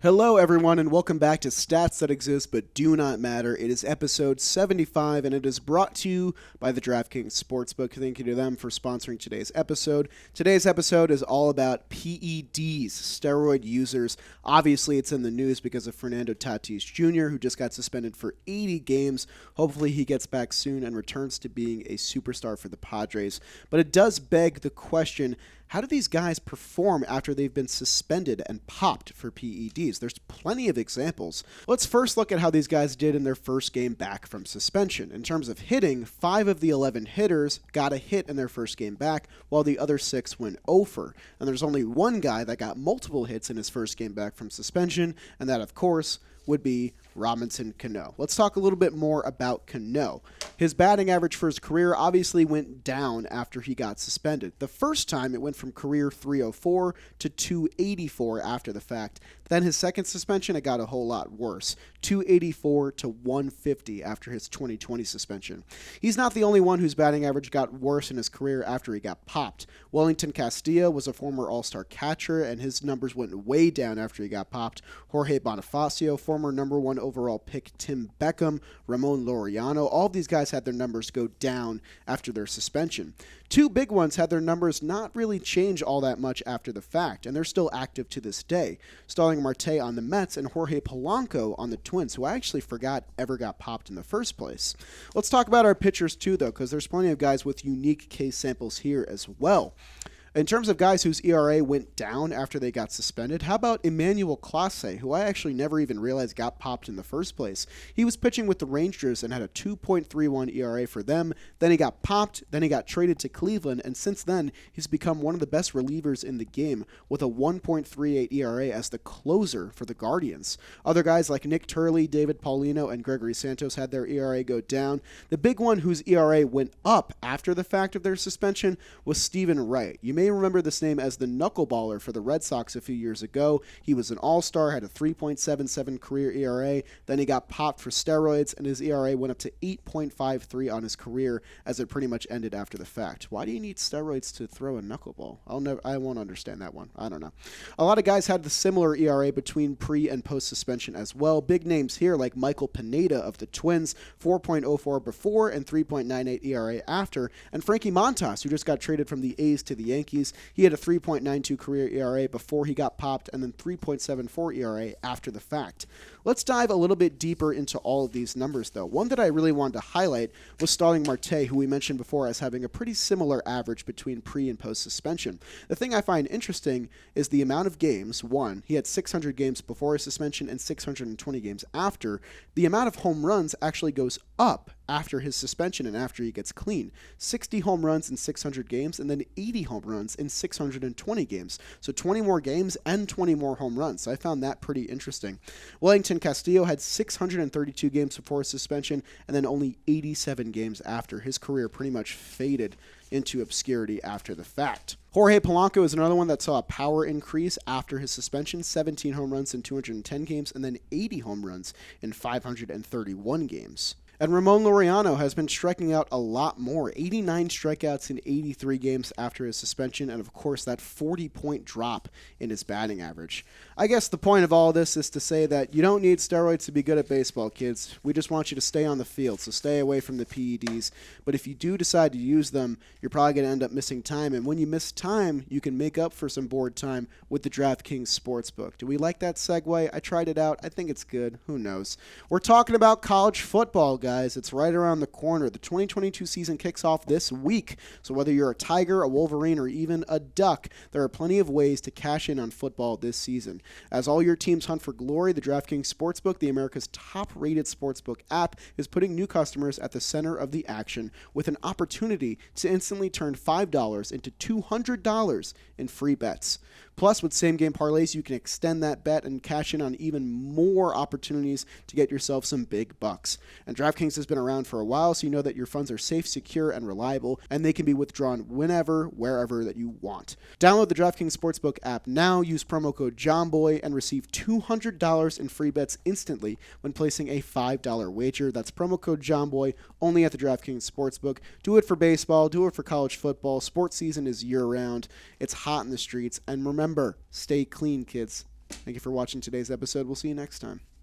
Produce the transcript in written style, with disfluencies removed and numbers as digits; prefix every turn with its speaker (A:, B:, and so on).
A: Hello, everyone, and welcome back to Stats That Exist But Do Not Matter. It is episode 75, and it is brought to you by the DraftKings Sportsbook. Thank you to them for sponsoring today's episode. Today's episode is all about PEDs, steroid users. Obviously, it's in the news because of Fernando Tatis Jr., who just got suspended for 80 games. Hopefully, he gets back soon and returns to being a superstar for the Padres. But it does beg the question, how do these guys perform after they've been suspended and popped for PEDs? There's plenty of examples. Let's first look at how these guys did in their first game back from suspension. In terms of hitting, 5 of the 11 hitters got a hit in their first game back, while the other 6 went 0 for. And there's only one guy that got multiple hits in his first game back from suspension, and that, of course, would be Robinson Cano. Let's talk a little bit more about Cano. His batting average for his career obviously went down after he got suspended. The first time it went from career 304 to 284 after the fact. Then his second suspension, it got a whole lot worse. 284 to 150 after his 2020 suspension. He's not the only one whose batting average got worse in his career after he got popped. Wellington Castillo was a former All-Star catcher, and his numbers went way down after he got popped. Jorge Bonifacio, former number 1 overall pick Tim Beckham, Ramon Laureano, all of these guys had their numbers go down after their suspension. 2 big ones had their numbers not really change all that much after the fact, and they're still active to this day. Starling Marte on the Mets and Jorge Polanco on the Twins, who I actually forgot ever got popped in the first place. Let's talk about our pitchers too, though, because there's plenty of guys with unique case samples here as well. In terms of guys whose ERA went down after they got suspended, how about Emmanuel Clase, who I actually never even realized got popped in the first place. He was pitching with the Rangers and had a 2.31 ERA for them. Then he got popped, then he got traded to Cleveland, and since then, he's become one of the best relievers in the game with a 1.38 ERA as the closer for the Guardians. Other guys like Nick Turley, David Paulino, and Gregory Santos had their ERA go down. The big one whose ERA went up after the fact of their suspension was Stephen Wright. You may remember this name as the knuckleballer for the Red Sox a few years ago. He was an all-star, had a 3.77 career ERA, then he got popped for steroids, and his ERA went up to 8.53 on his career as it pretty much ended after the fact. Why do you need steroids to throw a knuckleball? I won't understand that one. I don't know. A lot of guys had the similar ERA between pre- and post-suspension as well. Big names here like Michael Pineda of the Twins, 4.04 before and 3.98 ERA after, and Frankie Montas, who just got traded from the A's to the Yankees. He had a 3.92 career ERA before he got popped and then 3.74 ERA after the fact. Let's dive a little bit deeper into all of these numbers, though. One that I really wanted to highlight was Starling Marte, who we mentioned before as having a pretty similar average between pre- and post-suspension. The thing I find interesting is the amount of games. One, he had 600 games before his suspension and 620 games after. The amount of home runs actually goes up after his suspension and after he gets clean. 60 home runs in 600 games and then 80 home runs in 620 games. So 20 more games and 20 more home runs. So I found that pretty interesting. Wellington Castillo had 632 games before his suspension and then only 87 games after. His career pretty much faded into obscurity after the fact. Jorge Polanco is another one that saw a power increase after his suspension, 17 home runs in 210 games and then 80 home runs in 531 games. And Ramon Laureano has been striking out a lot more, 89 strikeouts in 83 games after his suspension, and of course that 40-point drop in his batting average. I guess the point of all this is to say that you don't need steroids to be good at baseball, kids. We just want you to stay on the field, so stay away from the PEDs. But if you do decide to use them, you're probably going to end up missing time, and when you miss time, you can make up for some board time with the DraftKings Sportsbook. Do we like that segue? I tried it out. I think it's good. Who knows? We're talking about college football, guys. It's right around the corner. The 2022 season kicks off this week. So whether you're a Tiger, a Wolverine, or even a Duck, there are plenty of ways to cash in on football this season. As all your teams hunt for glory, the DraftKings Sportsbook, the America's top-rated sportsbook app, is putting new customers at the center of the action with an opportunity to instantly turn $5 into $200 in free bets. Plus, with same-game parlays, you can extend that bet and cash in on even more opportunities to get yourself some big bucks. And DraftKings has been around for a while, so you know that your funds are safe, secure, and reliable, and they can be withdrawn whenever, wherever that you want. Download the DraftKings Sportsbook app now, use promo code JOHNBOY, and receive $200 in free bets instantly when placing a $5 wager. That's promo code JOHNBOY only at the DraftKings Sportsbook. Do it for baseball, do it for college football. Sports season is year-round. It's hot in the streets, and remember, stay clean, kids. Thank you for watching today's episode. We'll see you next time.